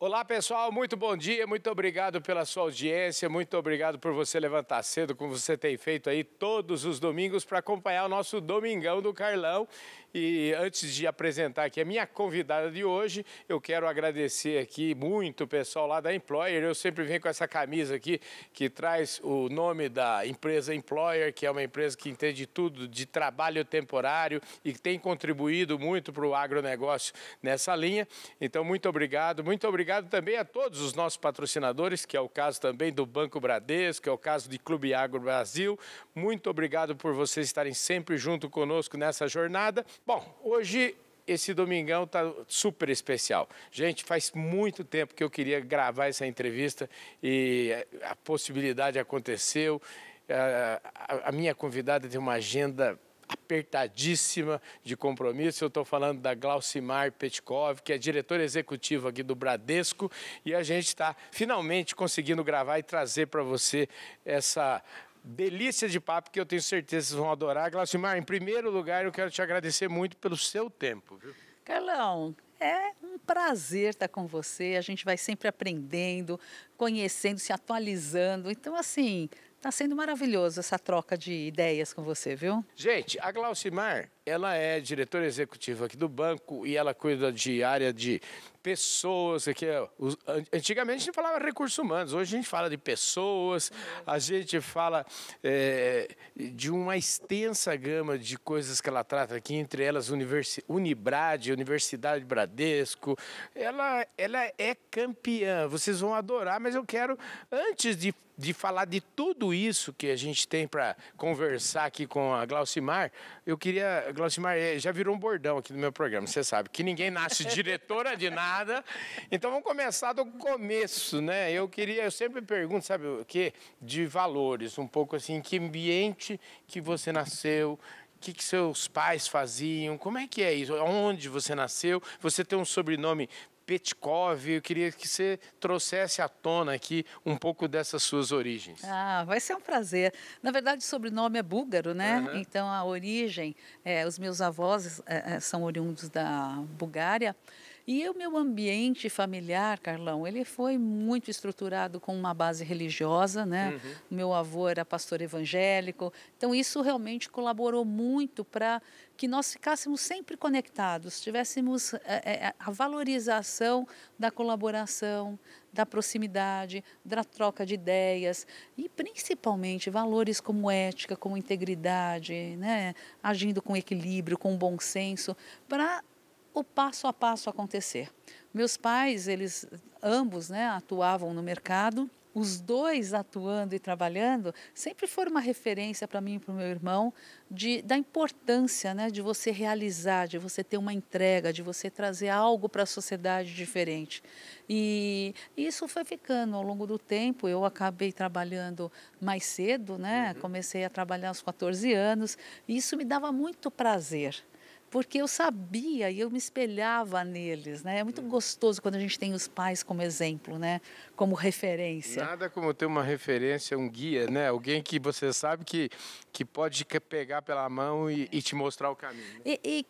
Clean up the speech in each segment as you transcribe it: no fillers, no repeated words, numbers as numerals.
Olá pessoal, muito bom dia, muito obrigado pela sua audiência, muito obrigado por você levantar cedo, como você tem feito aí todos os domingos para acompanhar o nosso Domingão do Carlão. E antes de apresentar aqui a minha convidada de hoje, eu quero agradecer aqui muito o pessoal lá da Employer. Eu sempre venho com essa camisa aqui que traz o nome da empresa Employer, que é uma empresa que entende tudo de trabalho temporário e que tem contribuído muito para o agronegócio nessa linha. Então, muito obrigado também a todos os nossos patrocinadores, que é o caso também do Banco Bradesco, que é o caso de Clube Agro Brasil. Muito obrigado por vocês estarem sempre junto conosco nessa jornada. Bom, hoje esse domingão tá super especial. Gente, faz muito tempo que eu queria gravar essa entrevista e a possibilidade aconteceu. A minha convidada tem uma agenda apertadíssima de compromisso. Eu estou falando da Glaucimar Petkov, que é diretora executiva aqui do Bradesco, e a gente está finalmente conseguindo gravar e trazer para você essa delícia de papo que eu tenho certeza que vocês vão adorar. Glaucimar, em primeiro lugar, eu quero te agradecer muito pelo seu tempo, viu? Carlão, é um prazer estar com você. A gente vai sempre aprendendo, conhecendo, se atualizando. Então, assim, está sendo maravilhoso essa troca de ideias com você, viu? Gente, a Glaucimar, ela é diretora executiva aqui do banco e ela cuida de área de pessoas. Aqui, antigamente a gente falava recursos humanos, hoje a gente fala de pessoas, a gente fala de uma extensa gama de coisas que ela trata aqui, entre elas Unibrad, Universidade Bradesco. Ela é campeã, vocês vão adorar, mas eu quero, antes de falar de tudo isso que a gente tem para conversar aqui com a Glaucimar, eu queria, Glaucimar, já virou um bordão aqui no meu programa, você sabe, que ninguém nasce diretora de nada, então vamos começar do começo, né? Eu sempre pergunto, sabe o quê? De valores, um pouco assim, que ambiente que você nasceu, o que seus pais faziam, como é que é isso? Onde você nasceu? Você tem um sobrenome Petkov, eu queria que você trouxesse à tona aqui um pouco dessas suas origens. Ah, vai ser um prazer. Na verdade, o sobrenome é búlgaro, né? Uhum. Então, a origem, os meus avós são oriundos da Bulgária. E o meu ambiente familiar, Carlão, ele foi muito estruturado com uma base religiosa, né? Uhum. O meu avô era pastor evangélico. Então, isso realmente colaborou muito para que nós ficássemos sempre conectados, tivéssemos a valorização da colaboração, da proximidade, da troca de ideias e principalmente valores como ética, como integridade, né? Agindo com equilíbrio, com bom senso, para o passo a passo acontecer. Meus pais, eles ambos, né, atuavam no mercado. Os dois atuando e trabalhando sempre foram uma referência para mim e para o meu irmão da importância, né, de você realizar, de você ter uma entrega, de você trazer algo para a sociedade diferente. E isso foi ficando ao longo do tempo. Eu acabei trabalhando mais cedo, né? Comecei a trabalhar aos 14 anos e isso me dava muito prazer. Porque eu sabia e eu me espelhava neles, né? É muito gostoso quando a gente tem os pais como exemplo, né? Como referência. Nada como ter uma referência, um guia, né? Alguém que você sabe que pode pegar pela mão e te mostrar o caminho. Né? E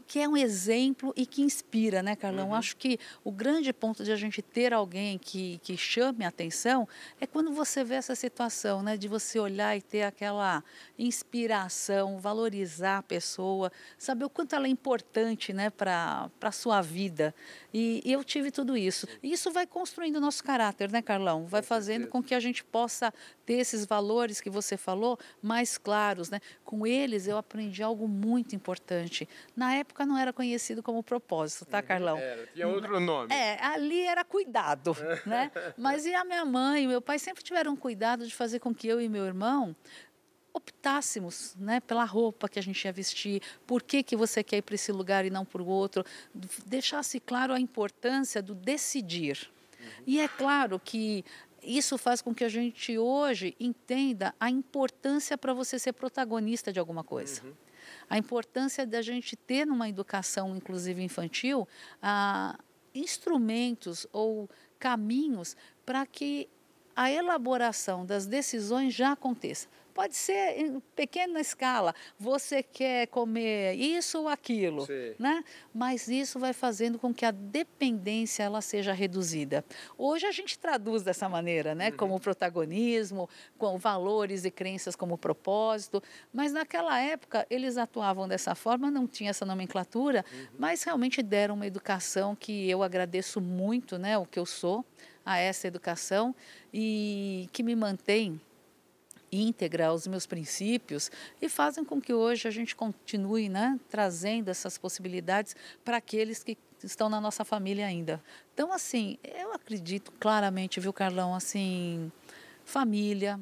que é um exemplo e que inspira, né, Carlão? Acho que o grande ponto de a gente ter alguém que chame a atenção é quando você vê essa situação, né, de você olhar e ter aquela inspiração, valorizar a pessoa, saber o quanto ela é importante, né, para a sua vida. E eu tive tudo isso. E isso vai construindo o nosso caráter, né, Carlão? Vai fazendo com que a gente possa ter esses valores que você falou mais claros, né? Com eles eu aprendi algo muito importante. Na época não era conhecido como propósito, tá, Carlão? Tinha outro nome. Ali era cuidado, né? Mas e a minha mãe e meu pai sempre tiveram cuidado de fazer com que eu e meu irmão optássemos, né, pela roupa que a gente ia vestir, por que você quer ir para esse lugar e não para o outro, deixasse claro a importância do decidir. E é claro que isso faz com que a gente hoje entenda a importância para você ser protagonista de alguma coisa. A importância da gente ter numa educação, inclusive infantil, instrumentos ou caminhos para que a elaboração das decisões já aconteça. pode ser em pequena escala. Você quer comer isso ou aquilo, né? Mas isso vai fazendo com que a dependência ela seja reduzida. Hoje a gente traduz dessa maneira, né? Como protagonismo, com valores e crenças como propósito, mas naquela época eles atuavam dessa forma, não tinha essa nomenclatura, mas realmente deram uma educação que eu agradeço muito, né? O que eu sou, a essa educação e que me mantém íntegra aos meus princípios e fazem com que hoje a gente continue, né, trazendo essas possibilidades para aqueles que estão na nossa família ainda. Então, assim, eu acredito claramente, viu, Carlão, assim, família,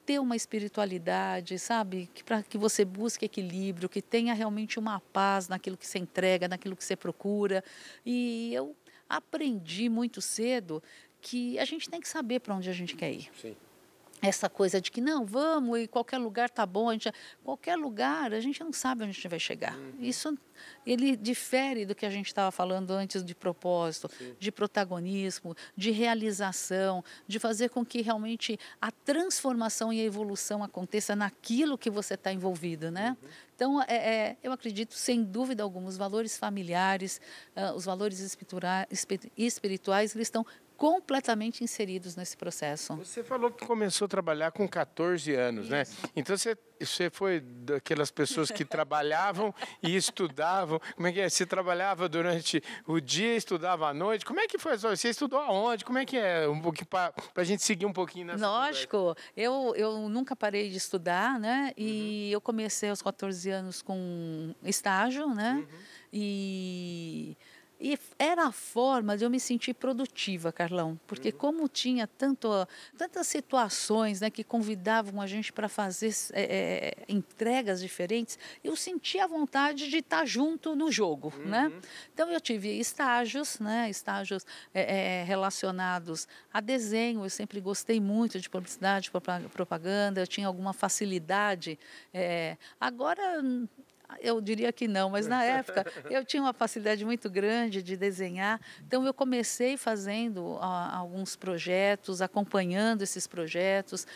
ter uma espiritualidade, sabe, que para que você busque equilíbrio, que tenha realmente uma paz naquilo que você entrega, naquilo que você procura. E eu aprendi muito cedo que a gente tem que saber para onde a gente quer ir. Sim. Essa coisa de que não, vamos e qualquer lugar tá bom, qualquer lugar a gente não sabe onde a gente vai chegar. Isso ele difere do que a gente estava falando antes de propósito, de protagonismo, de realização, de fazer com que realmente a transformação e a evolução aconteça naquilo que você está envolvido, né? Então, eu acredito, sem dúvida alguma, os valores familiares, os valores espirituais, eles estão completamente inseridos nesse processo. Você falou que começou a trabalhar com 14 anos, Isso. né? Então você foi daquelas pessoas que trabalhavam e estudavam. Como é que é? Você trabalhava durante o dia, estudava à noite. Como é que foi? Você estudou aonde? Como é que é? Um pouquinho para a gente seguir um pouquinho nessa Lógico, eu nunca parei de estudar, né? E eu comecei aos 14 anos com estágio, né? E era a forma de eu me sentir produtiva, Carlão, porque como tinha tantas situações, né, que convidavam a gente para fazer entregas diferentes, eu sentia a vontade de estar junto no jogo, né? Então eu tive estágios, né, relacionados a desenho, eu sempre gostei muito de publicidade, propaganda, eu tinha alguma facilidade. Agora eu diria que não, mas na época eu tinha uma facilidade muito grande de desenhar. Então eu comecei fazendo alguns projetos, acompanhando esses projetos,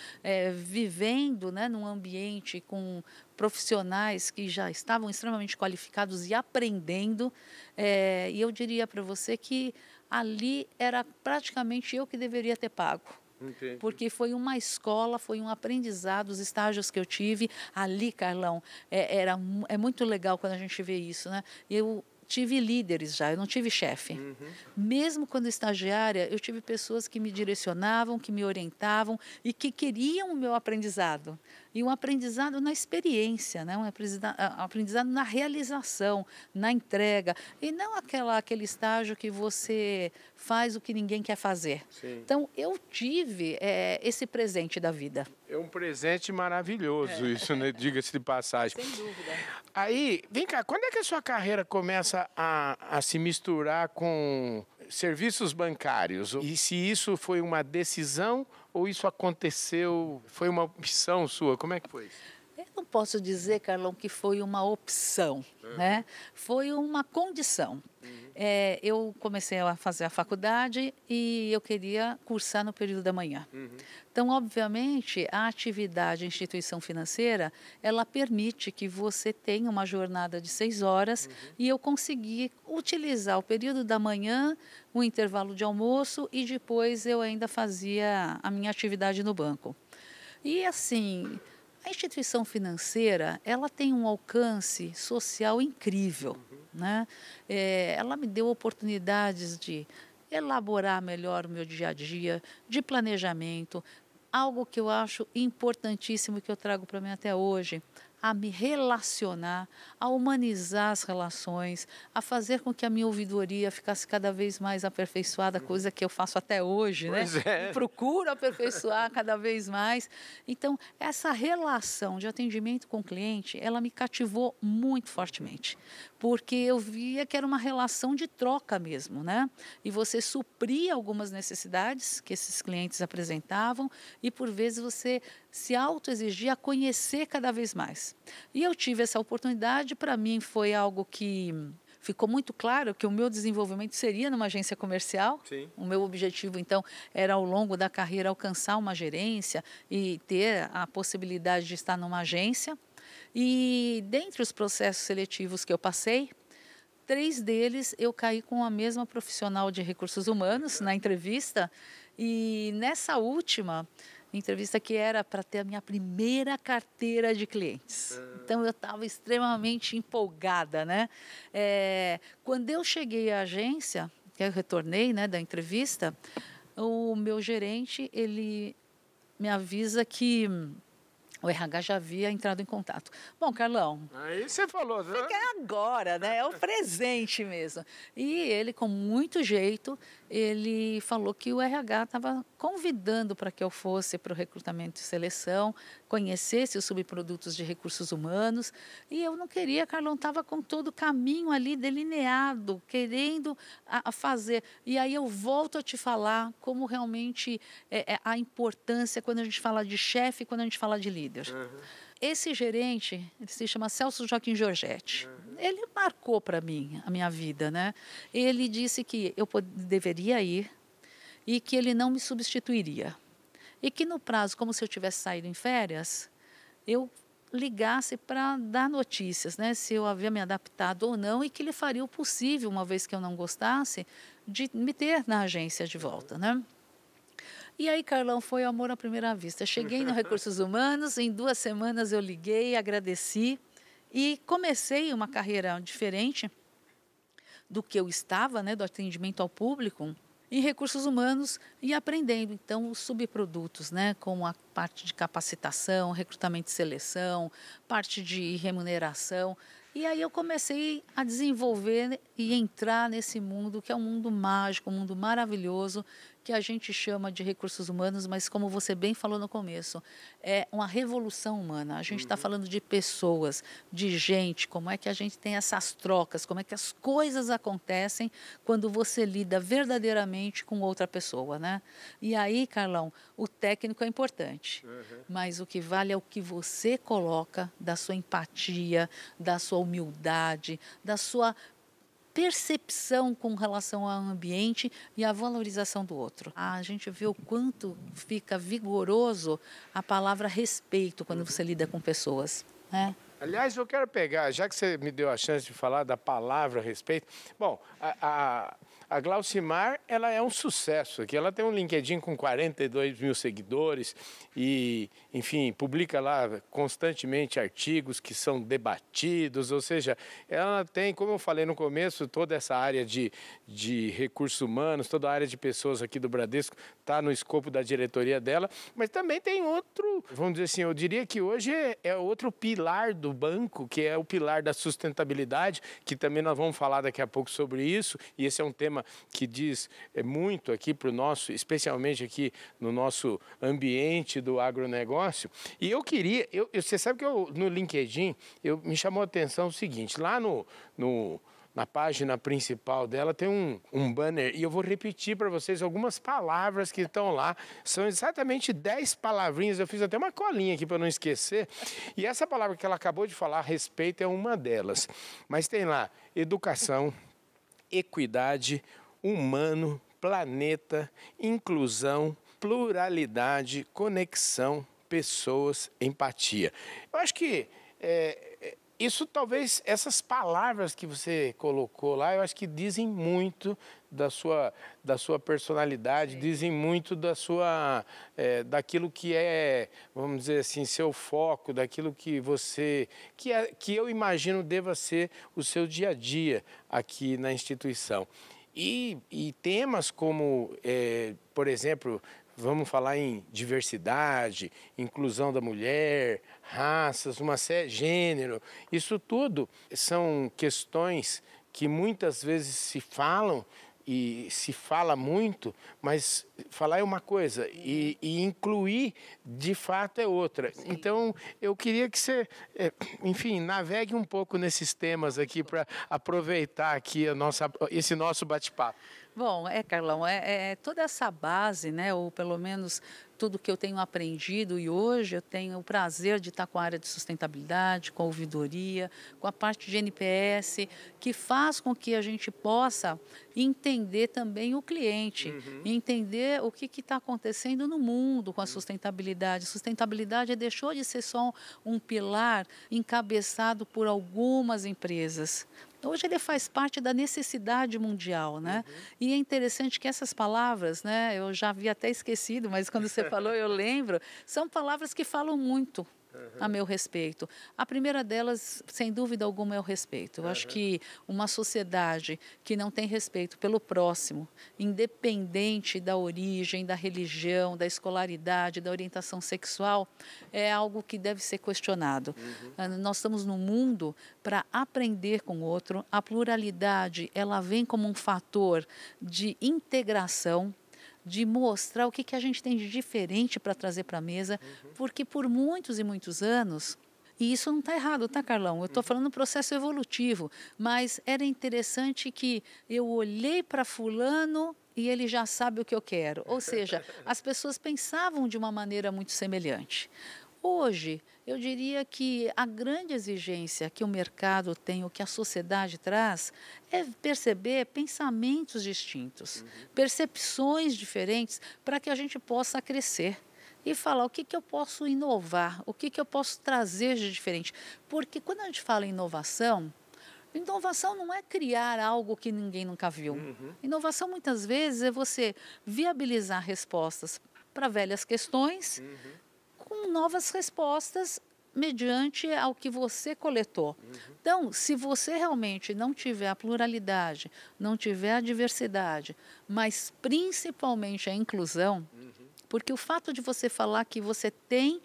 vivendo, né, num ambiente com profissionais que já estavam extremamente qualificados e aprendendo. E eu diria para você que ali era praticamente eu que deveria ter pago. Entendi. Porque foi uma escola, foi um aprendizado, os estágios que eu tive ali, Carlão, é muito legal quando a gente vê isso, né? Eu tive líderes já, eu não tive chefe. Mesmo quando estagiária, eu tive pessoas que me direcionavam, que me orientavam e que queriam o meu aprendizado. E um aprendizado na experiência, né? Um aprendizado na realização, na entrega. E não aquele estágio que você faz o que ninguém quer fazer. Sim. Então, eu tive esse presente da vida. É um presente maravilhoso isso, né? Diga-se de passagem. Sem dúvida. Aí, vem cá, quando é que a sua carreira começa a se misturar com serviços bancários? E se isso foi uma decisão ou isso aconteceu, foi uma opção sua? Como é que foi isso? Eu não posso dizer, Carlão, que foi uma opção, né? Foi uma condição. Eu comecei a fazer a faculdade e eu queria cursar no período da manhã. Então, obviamente, a atividade em instituição financeira, ela permite que você tenha uma jornada de 6 horas e eu consegui utilizar o período da manhã, o intervalo de almoço e depois eu ainda fazia a minha atividade no banco. E assim, a instituição financeira, ela tem um alcance social incrível, né? Ela me deu oportunidades de elaborar melhor o meu dia a dia, de planejamento, algo que eu acho importantíssimo e que eu trago para mim até hoje, a me relacionar, a humanizar as relações, a fazer com que a minha ouvidoria ficasse cada vez mais aperfeiçoada, coisa que eu faço até hoje, né? Pois é. Procuro aperfeiçoar cada vez mais. Então, essa relação de atendimento com o cliente, ela me cativou muito fortemente, porque eu via que era uma relação de troca mesmo, né? E você supria algumas necessidades que esses clientes apresentavam e, por vezes, você se autoexigia a conhecer cada vez mais. E eu tive essa oportunidade, para mim foi algo que ficou muito claro que o meu desenvolvimento seria numa agência comercial. Sim. O meu objetivo, então, era ao longo da carreira alcançar uma gerência e ter a possibilidade de estar numa agência. E dentre os processos seletivos que eu passei, 3 deles eu caí com a mesma profissional de recursos humanos na entrevista. E nessa última entrevista, que era para ter a minha primeira carteira de clientes. Então eu estava extremamente empolgada, né? Quando eu cheguei à agência, que eu retornei, né, da entrevista, o meu gerente, ele me avisa que o RH já havia entrado em contato. Bom, Carlão, Aí você falou, né? é agora, né? É o presente mesmo. E ele, com muito jeito, ele falou que o RH estava convidando para que eu fosse para o recrutamento e seleção, conhecesse os subprodutos de recursos humanos. E eu não queria, Carlão, estava com todo o caminho ali delineado, querendo a fazer. E aí eu volto a te falar como realmente é a importância quando a gente fala de chefe, quando a gente fala de líder. Esse gerente, ele se chama Celso Joaquim Giorgetti. Ele marcou para mim a minha vida, né? Ele disse que eu deveria ir e que ele não me substituiria. E que no prazo, como se eu tivesse saído em férias, eu ligasse para dar notícias, né? Se eu havia me adaptado ou não, e que ele faria o possível, uma vez que eu não gostasse, de me ter na agência de volta, né? E aí, Carlão, foi amor à primeira vista. Cheguei no Recursos Humanos, em 2 semanas eu liguei, agradeci e comecei uma carreira diferente do que eu estava, né, do atendimento ao público, em recursos humanos e aprendendo, então, os subprodutos, né, como a parte de capacitação, recrutamento e seleção, parte de remuneração. E aí eu comecei a desenvolver e entrar nesse mundo, que é um mundo mágico, um mundo maravilhoso, que a gente chama de recursos humanos, mas como você bem falou no começo, é uma revolução humana. A gente está falando de pessoas, de gente, como é que a gente tem essas trocas, como é que as coisas acontecem quando você lida verdadeiramente com outra pessoa, né? E aí, Carlão, o técnico é importante, mas o que vale é o que você coloca da sua empatia, da sua humildade, da sua percepção com relação ao ambiente e à valorização do outro. A gente vê o quanto fica vigoroso a palavra respeito quando você lida com pessoas, né? Aliás, eu quero pegar, já que você me deu a chance de falar da palavra respeito. Bom, a Glaucimar, ela é um sucesso aqui. Ela tem um LinkedIn com 42 mil seguidores e, enfim, publica lá constantemente artigos que são debatidos. Ou seja, ela tem, como eu falei no começo, toda essa área de recursos humanos, toda a área de pessoas aqui do Bradesco está no escopo da diretoria dela. Mas também tem outro, vamos dizer assim, eu diria que hoje é outro pilar do banco, que é o pilar da sustentabilidade, que também nós vamos falar daqui a pouco sobre isso, e esse é um tema que diz muito aqui para o nosso, especialmente aqui no nosso ambiente do agronegócio. E eu queria, você sabe que no LinkedIn, me chamou a atenção o seguinte, lá na página principal dela tem um banner, e eu vou repetir para vocês algumas palavras que estão lá. São exatamente 10 palavrinhas, eu fiz até uma colinha aqui para não esquecer. E essa palavra que ela acabou de falar, respeito, é uma delas. Mas tem lá, educação, equidade, humano, planeta, inclusão, pluralidade, conexão, pessoas, empatia. Eu acho que isso talvez, essas palavras que você colocou lá, eu acho que dizem muito da sua personalidade, dizem muito daquilo que é, vamos dizer assim, seu foco, daquilo que que eu imagino deva ser o seu dia a dia aqui na instituição. E temas como, por exemplo, vamos falar em diversidade, inclusão da mulher, raças, gênero. Isso tudo são questões que muitas vezes se falam e se fala muito, mas falar é uma coisa e incluir de fato é outra. Sim. Então eu queria que você, enfim, navegue um pouco nesses temas aqui para aproveitar aqui esse nosso bate-papo. Bom, Carlão, toda essa base, né, ou pelo menos tudo que eu tenho aprendido, e hoje eu tenho o prazer de estar com a área de sustentabilidade, com a ouvidoria, com a parte de NPS, que faz com que a gente possa entender também o cliente, entender o que está acontecendo no mundo com a sustentabilidade. Sustentabilidade deixou de ser só um pilar encabeçado por algumas empresas. Hoje ele faz parte da necessidade mundial, né? E é interessante que essas palavras, né, eu já havia até esquecido, mas quando você falou eu lembro, são palavras que falam muito a meu respeito. A primeira delas, sem dúvida alguma, é o respeito. Eu acho que uma sociedade que não tem respeito pelo próximo, independente da origem, da religião, da escolaridade, da orientação sexual, é algo que deve ser questionado. Nós estamos no mundo para aprender com o outro. A pluralidade, ela vem como um fator de integração, de mostrar o que a gente tem de diferente para trazer para a mesa, porque por muitos e muitos anos, e isso não está errado, tá, Carlão? Eu estou falando do processo evolutivo, mas era interessante que eu olhei para fulano e ele já sabe o que eu quero. Ou seja, as pessoas pensavam de uma maneira muito semelhante. Hoje, eu diria que a grande exigência que o mercado tem, o que a sociedade traz, é perceber pensamentos distintos, percepções diferentes, para que a gente possa crescer e falar o que eu posso inovar, o que eu posso trazer de diferente. Porque quando a gente fala em inovação não é criar algo que ninguém nunca viu. Inovação, muitas vezes, é você viabilizar respostas para velhas questões, com novas respostas mediante ao que você coletou. Então, se você realmente não tiver a pluralidade, não tiver a diversidade, mas principalmente a inclusão, porque o fato de você falar que você tem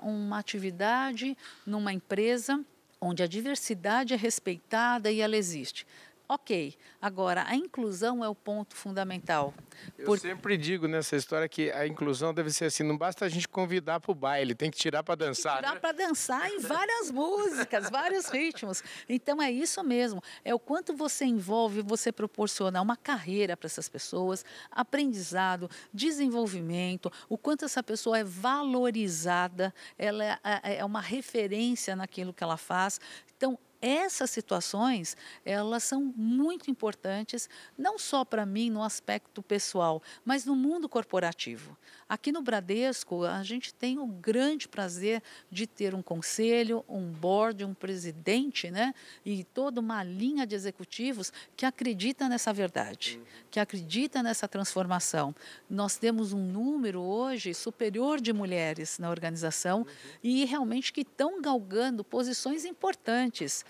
uma atividade numa empresa onde a diversidade é respeitada e ela existe. Ok, agora a inclusão é o ponto fundamental. Eu sempre digo nessa história que a inclusão deve ser assim, não basta a gente convidar para o baile, tem que tirar para dançar. Tirar para dançar em várias músicas, vários ritmos. Então é isso mesmo, é o quanto você envolve, você proporciona uma carreira para essas pessoas, aprendizado, desenvolvimento, o quanto essa pessoa é valorizada, ela é uma referência naquilo que ela faz. Então, essas situações, elas são muito importantes, não só para mim no aspecto pessoal, mas no mundo corporativo. Aqui no Bradesco, a gente tem o grande prazer de ter um conselho, um board, um presidente, né? E toda uma linha de executivos que acredita nessa verdade, que acredita nessa transformação. Nós temos um número hoje superior de mulheres na organização e realmente que estão galgando posições importantes,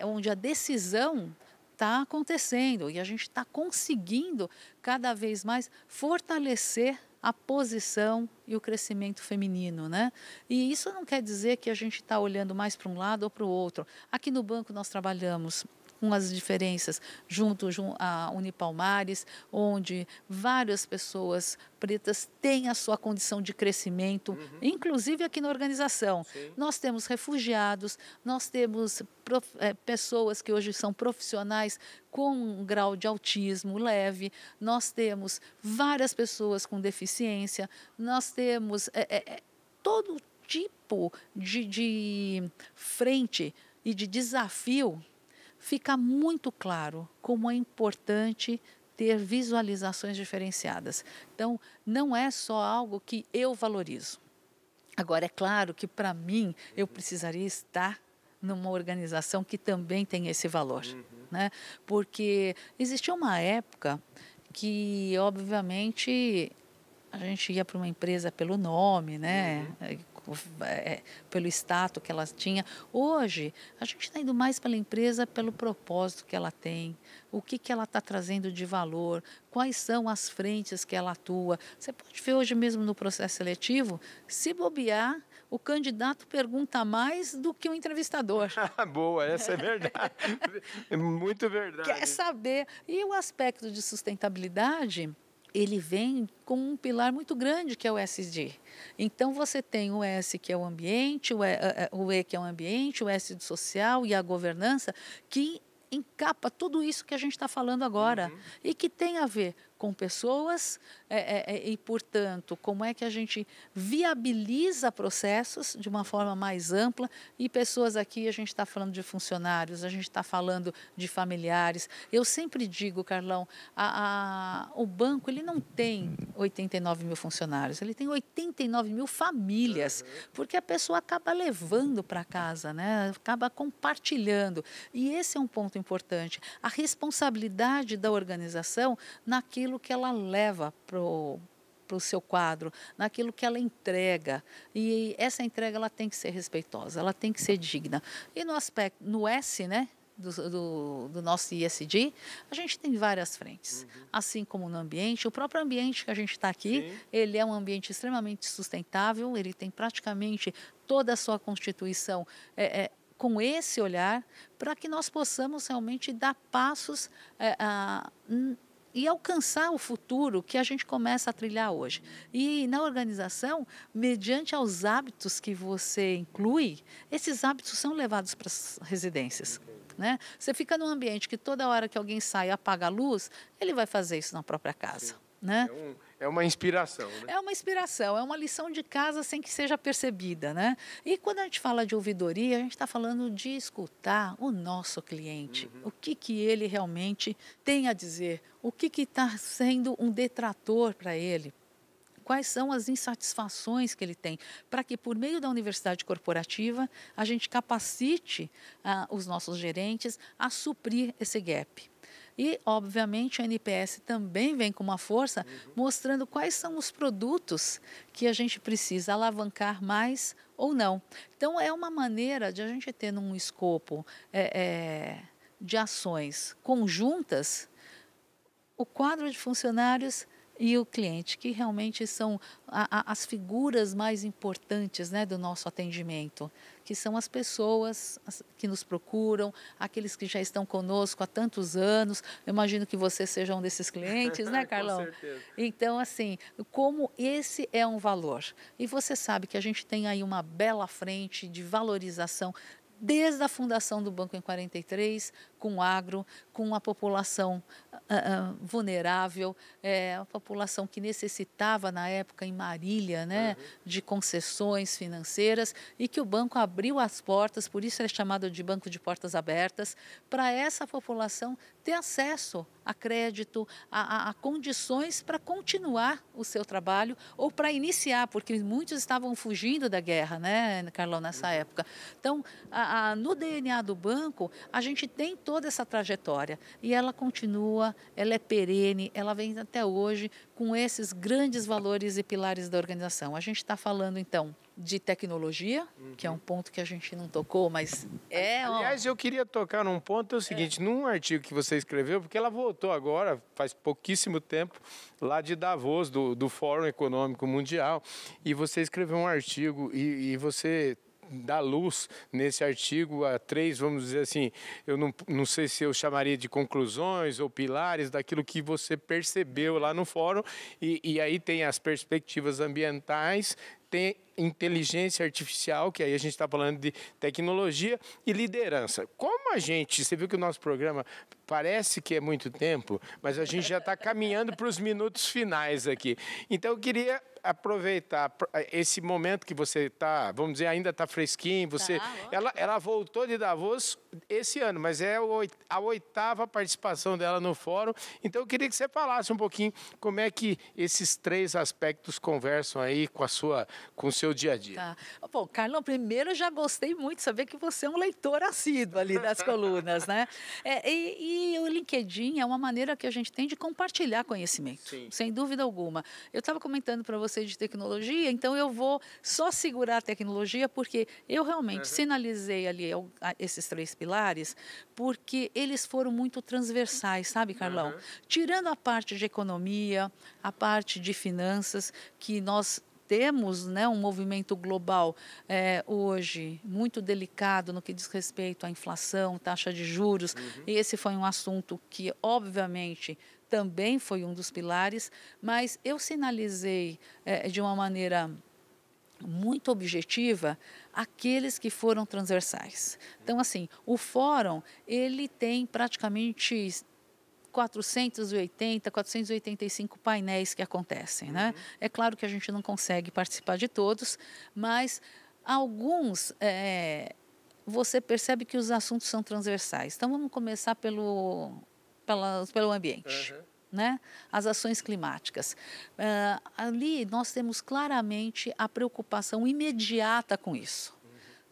onde a decisão está acontecendo e a gente está conseguindo cada vez mais fortalecer a posição e o crescimento feminino, né? E isso não quer dizer que a gente está olhando mais para um lado ou para o outro. Aqui no banco nós trabalhamos com as diferenças junto à Unipalmares, onde várias pessoas pretas têm a sua condição de crescimento, inclusive aqui na organização. Nós temos refugiados, nós temos pessoas que hoje são profissionais com um grau de autismo leve, nós temos várias pessoas com deficiência, nós temos todo tipo de frente e de desafio. Fica muito claro como é importante ter visualizações diferenciadas. Então, não é só algo que eu valorizo. Agora, é claro que, para mim, eu precisaria estar numa organização que também tem esse valor, né? Porque existia uma época que, obviamente, a gente ia para uma empresa pelo nome, né? Pelo status que ela tinha. Hoje, a gente está indo mais pela empresa pelo propósito que ela tem, o que ela está trazendo de valor, quais são as frentes que ela atua. Você pode ver hoje mesmo no processo seletivo, se bobear, o candidato pergunta mais do que o entrevistador. Boa, essa é verdade. É muito verdade. Quer saber. E o aspecto de sustentabilidade, ele vem com um pilar muito grande, que é o ESG. Então, você tem o S, que é o ambiente, o E, que é o ambiente, o S do social e a governança, que encapa tudo isso que a gente está falando agora e que tem a ver com pessoas e, portanto, como é que a gente viabiliza processos de uma forma mais ampla e pessoas aqui, a gente está falando de funcionários, a gente está falando de familiares. Eu sempre digo, Carlão, o banco ele não tem 89 mil funcionários, ele tem 89 mil famílias, porque a pessoa acaba levando para casa, né? Acaba compartilhando. E esse é um ponto importante, a responsabilidade da organização naquilo que ela leva para o seu quadro, naquilo que ela entrega. E essa entrega ela tem que ser respeitosa, ela tem que ser digna. E no aspecto, no S, né? Do nosso ISD, a gente tem várias frentes, assim como no ambiente. O próprio ambiente que a gente está aqui, sim, ele é um ambiente extremamente sustentável, ele tem praticamente toda a sua constituição com esse olhar, para que nós possamos realmente dar passos e alcançar o futuro que a gente começa a trilhar hoje. E na organização, mediante aos hábitos que você inclui, esses hábitos são levados para as residências. Né? Você fica num ambiente que toda hora que alguém sai apaga a luz, ele vai fazer isso na própria casa. Né? É uma inspiração. Né? É uma inspiração, é uma lição de casa sem que seja percebida. Né? E quando a gente fala de ouvidoria, a gente está falando de escutar o nosso cliente, o que ele realmente tem a dizer, o que está sendo um detrator para ele. Quais são as insatisfações que ele tem, para que, por meio da universidade corporativa, a gente capacite os nossos gerentes a suprir esse gap. E, obviamente, a NPS também vem com uma força, mostrando quais são os produtos que a gente precisa alavancar mais ou não. Então, é uma maneira de a gente ter num escopo de ações conjuntas o quadro de funcionários e o cliente, que realmente são as figuras mais importantes, né, do nosso atendimento, que são as pessoas que nos procuram, aqueles que já estão conosco há tantos anos. Eu imagino que você seja um desses clientes, né, Carlão? Com certeza. Então, assim, como esse é um valor. E você sabe que a gente tem aí uma bela frente de valorização desde a fundação do banco em 43, com o agro, com a população vulnerável, a população que necessitava, na época, em Marília, né, de concessões financeiras, e que o banco abriu as portas, por isso é chamado de Banco de Portas Abertas, para essa população ter acesso a crédito, a condições para continuar o seu trabalho ou para iniciar, porque muitos estavam fugindo da guerra, né, Carlão, nessa época. Então, no DNA do banco, a gente tem toda essa trajetória e ela continua, ela é perene, ela vem até hoje com esses grandes valores e pilares da organização. A gente está falando, então, de tecnologia, que é um ponto que a gente não tocou, mas Aliás, eu queria tocar num ponto, é o seguinte, num artigo que você escreveu, porque ela voltou agora, faz pouquíssimo tempo, lá de Davos, do Fórum Econômico Mundial, e você escreveu um artigo e você dá luz nesse artigo a 3, vamos dizer assim, eu não sei se eu chamaria de conclusões ou pilares daquilo que você percebeu lá no fórum, e aí tem as perspectivas ambientais, tem inteligência artificial, que aí a gente está falando de tecnologia e liderança. Como você viu que o nosso programa parece que é muito tempo, mas a gente já está caminhando para os minutos finais aqui. Então eu queria aproveitar esse momento que você está, vamos dizer, ainda está fresquinho, ela voltou de Davos esse ano, mas é a 8ª participação dela no fórum, então eu queria que você falasse um pouquinho como é que esses 3 aspectos conversam aí com o seu dia a dia. Tá. Bom, Carlão, primeiro eu já gostei muito de saber que você é um leitor assíduo ali das colunas, né? E o LinkedIn é uma maneira que a gente tem de compartilhar conhecimento, sim, sem dúvida alguma. Eu estava comentando para você de tecnologia, então eu vou só segurar a tecnologia porque eu realmente sinalizei ali esses 3 pilares porque eles foram muito transversais, sabe, Carlão? Tirando a parte de economia, a parte de finanças, que nós temos, né, um movimento global hoje muito delicado no que diz respeito à inflação, taxa de juros, e esse foi um assunto que, obviamente, também foi um dos pilares, mas eu sinalizei de uma maneira muito objetiva aqueles que foram transversais. Então, assim, o fórum, ele tem praticamente 480, 485 painéis que acontecem, né? É claro que a gente não consegue participar de todos, mas alguns você percebe que os assuntos são transversais. Então, vamos começar pelo ambiente. Né? As ações climáticas. Ali nós temos claramente a preocupação imediata com isso.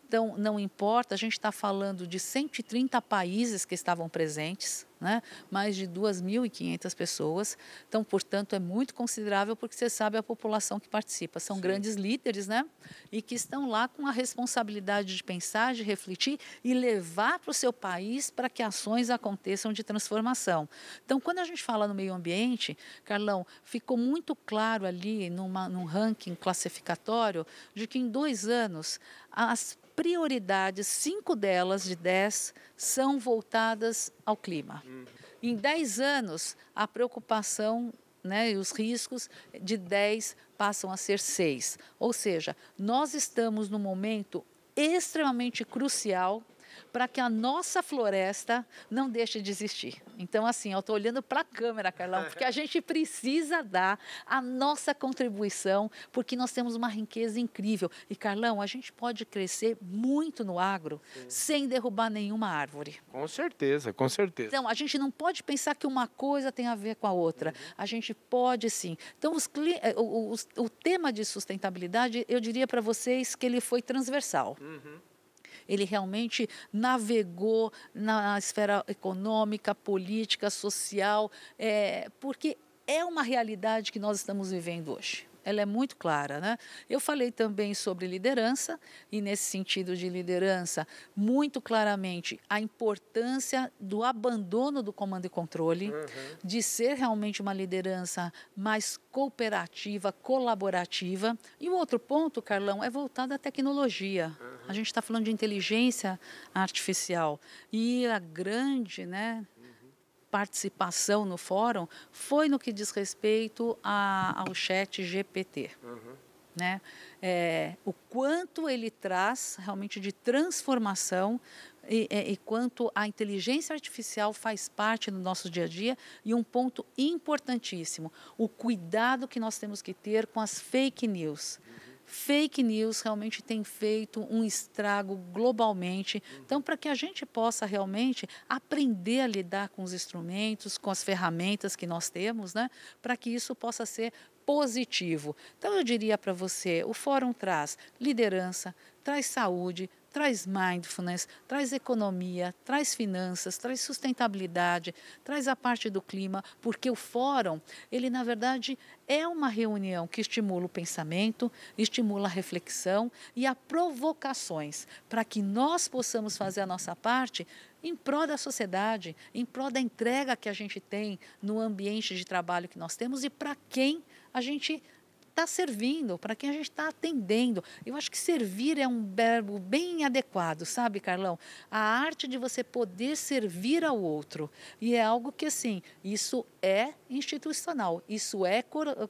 Então, não importa, a gente está falando de 130 países que estavam presentes, né? Mais de 2.500 pessoas. Então, portanto, é muito considerável porque você sabe a população que participa. São Sim. grandes líderes, né? E que estão lá com a responsabilidade de pensar, de refletir e levar para o seu país para que ações aconteçam de transformação. Então, quando a gente fala no meio ambiente, Carlão, ficou muito claro ali num ranking classificatório de que em 2 anos as prioridades, 5 delas de 10, são voltadas ao clima. Em 10 anos, a preocupação, né, e os riscos de 10 passam a ser 6. Ou seja, nós estamos num momento extremamente crucial para que a nossa floresta não deixe de existir. Então, assim, eu estou olhando para a câmera, Carlão, porque a gente precisa dar a nossa contribuição, porque nós temos uma riqueza incrível. E, Carlão, a gente pode crescer muito no agro sem derrubar nenhuma árvore. Com certeza, com certeza. Então, a gente não pode pensar que uma coisa tem a ver com a outra. A gente pode, sim. Então, o tema de sustentabilidade, eu diria para vocês que ele foi transversal. Ele realmente navegou na esfera econômica, política, social, porque é uma realidade que nós estamos vivendo hoje. Ela é muito clara, né? Eu falei também sobre liderança, e nesse sentido de liderança, muito claramente a importância do abandono do comando e controle, de ser realmente uma liderança mais cooperativa, colaborativa. E o outro ponto, Carlão, é voltado à tecnologia. A gente está falando de inteligência artificial. E a grande, né, participação no fórum foi no que diz respeito ao chat GPT. Né? O quanto ele traz realmente de transformação e quanto a inteligência artificial faz parte do nosso dia a dia. E um ponto importantíssimo, o cuidado que nós temos que ter com as fake news. Fake news realmente tem feito um estrago globalmente. Então, para que a gente possa realmente aprender a lidar com os instrumentos, com as ferramentas que nós temos, né, para que isso possa ser positivo. Então, eu diria para você, o fórum traz liderança, traz saúde, traz mindfulness, traz economia, traz finanças, traz sustentabilidade, traz a parte do clima, porque o fórum, ele na verdade é uma reunião que estimula o pensamento, estimula a reflexão e a provocações, para que nós possamos fazer a nossa parte em prol da sociedade, em prol da entrega que a gente tem no ambiente de trabalho que nós temos e para quem a gente está servindo, para quem a gente está atendendo. Eu acho que servir é um verbo bem adequado, sabe, Carlão? A arte de você poder servir ao outro. E é algo que, assim, isso é institucional, isso é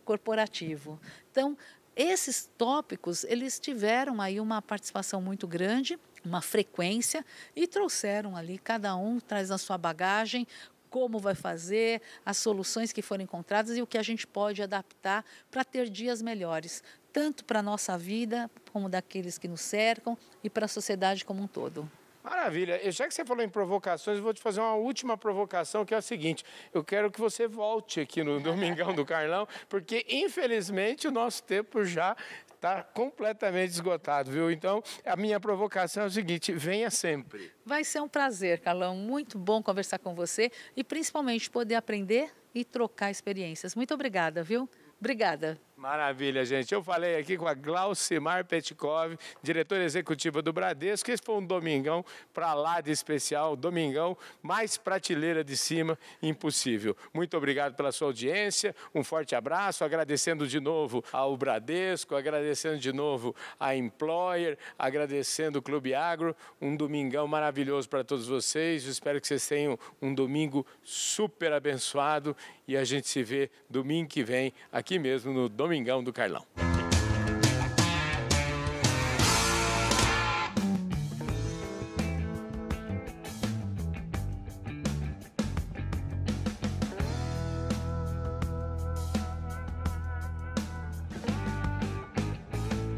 corporativo. Então, esses tópicos, eles tiveram aí uma participação muito grande, uma frequência, e trouxeram ali, cada um traz a sua bagagem, como vai fazer, as soluções que foram encontradas e o que a gente pode adaptar para ter dias melhores, tanto para a nossa vida, como daqueles que nos cercam e para a sociedade como um todo. Maravilha. Já que você falou em provocações, eu vou te fazer uma última provocação, que é a seguinte: eu quero que você volte aqui no Domingão do Carlão, porque, infelizmente, o nosso tempo já está completamente esgotado, viu? Então, a minha provocação é o seguinte: venha sempre. Vai ser um prazer, Carlão. Muito bom conversar com você e, principalmente, poder aprender e trocar experiências. Muito obrigada, viu? Obrigada. Maravilha, gente. Eu falei aqui com a Glaucimar Petkov, diretora executiva do Bradesco. Esse foi um domingão para lá de especial, domingão mais prateleira de cima, impossível. Muito obrigado pela sua audiência, um forte abraço, agradecendo de novo ao Bradesco, agradecendo de novo a Employer, agradecendo o Clube Agro. Um domingão maravilhoso para todos vocês. Eu espero que vocês tenham um domingo super abençoado e a gente se vê domingo que vem aqui mesmo no Domingão do Carlão.